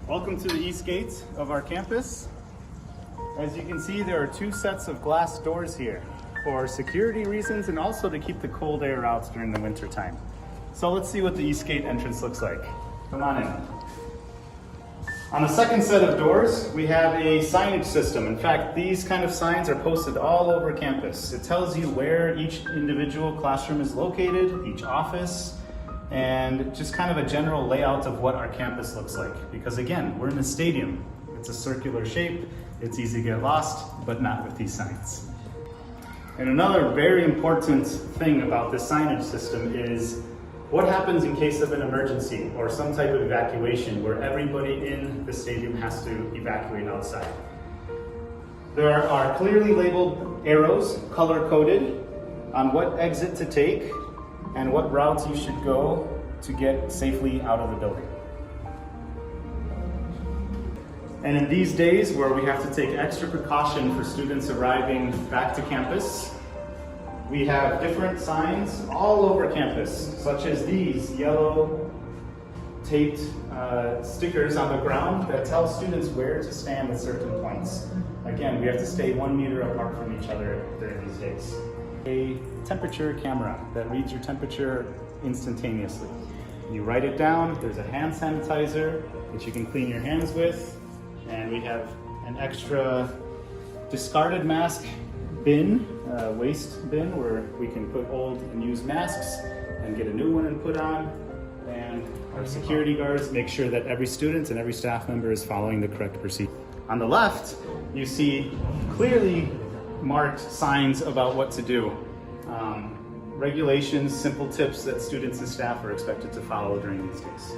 Welcome to the east gate of our campus. As you can see, there are two sets of glass doors here for security reasons and also to keep the cold air out during the winter time. So let's see what the east gate entrance looks like. Come on in. On the second set of doors, we have a signage system. In fact, these kind of signs are posted all over campus. It tells you where each individual classroom is located, each office, and just kind of a general layout of what our campus looks like. Because again, we're in a stadium. It's a circular shape. It's easy to get lost, but not with these signs. And another very important thing about this signage system is what happens in case of an emergency or some type of evacuation where everybody in the stadium has to evacuate outside. There are clearly labeled arrows, color-coded, on what exit to take and what routes you should go to get safely out of the building. And in these days where we have to take extra precaution for students arriving back to campus, we have different signs all over campus, such as these yellow taped stickers on the ground that tell students where to stand at certain points. Again, we have to stay 1 meter apart from each other during these days. A temperature camera that reads your temperature instantaneously. You write it down, there's a hand sanitizer that you can clean your hands with, and we have an extra discarded mask bin, waste bin, where we can put old and used masks and get a new one and put on. And our security guards make sure that every student and every staff member is following the correct procedure. On the left, you see clearly marked signs about what to do. Regulations, simple tips that students and staff are expected to follow during these days.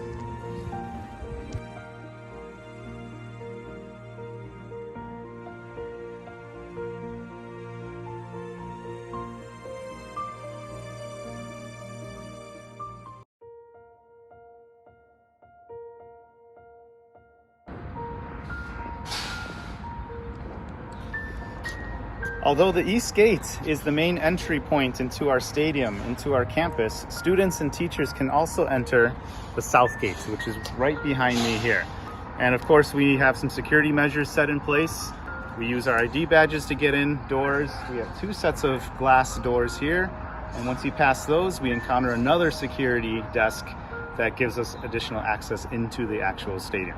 Although the East Gate is the main entry point into our stadium, into our campus, students and teachers can also enter the South Gate, which is right behind me here. And of course, we have some security measures set in place. We use our ID badges to get indoors. We have two sets of glass doors here. And once you pass those, we encounter another security desk that gives us additional access into the actual stadium.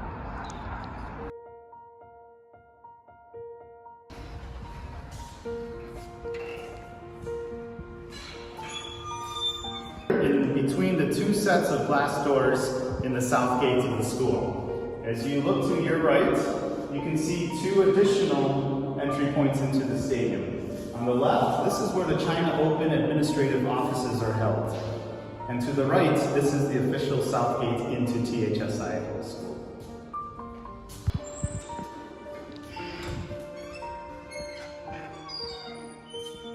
In between the two sets of glass doors in the south gates of the school. As you look to your right, you can see two additional entry points into the stadium. On the left, this is where the China Open administrative offices are held. And to the right, this is the official south gate into THSI school.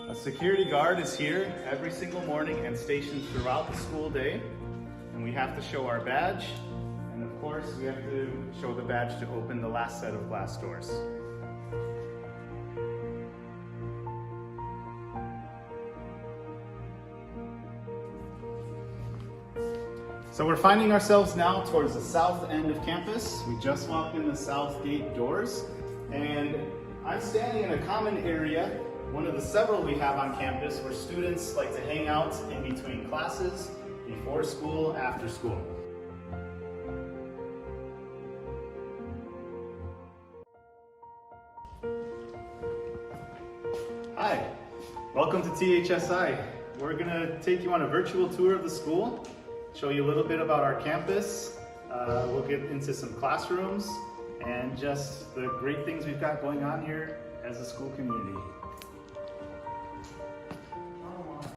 A security guard is here every single morning and stationed throughout the school day. And we have to show our badge. And of course, we have to show the badge to open the last set of glass doors. So we're finding ourselves now towards the south end of campus. We just walked in the south gate doors. And I'm standing in a common area, one of the several we have on campus where students like to hang out in between classes, before school, after school. Hi, welcome to THSI. We're gonna take you on a virtual tour of the school, show you a little bit about our campus. We'll get into some classrooms and just the great things we've got going on here as a school community.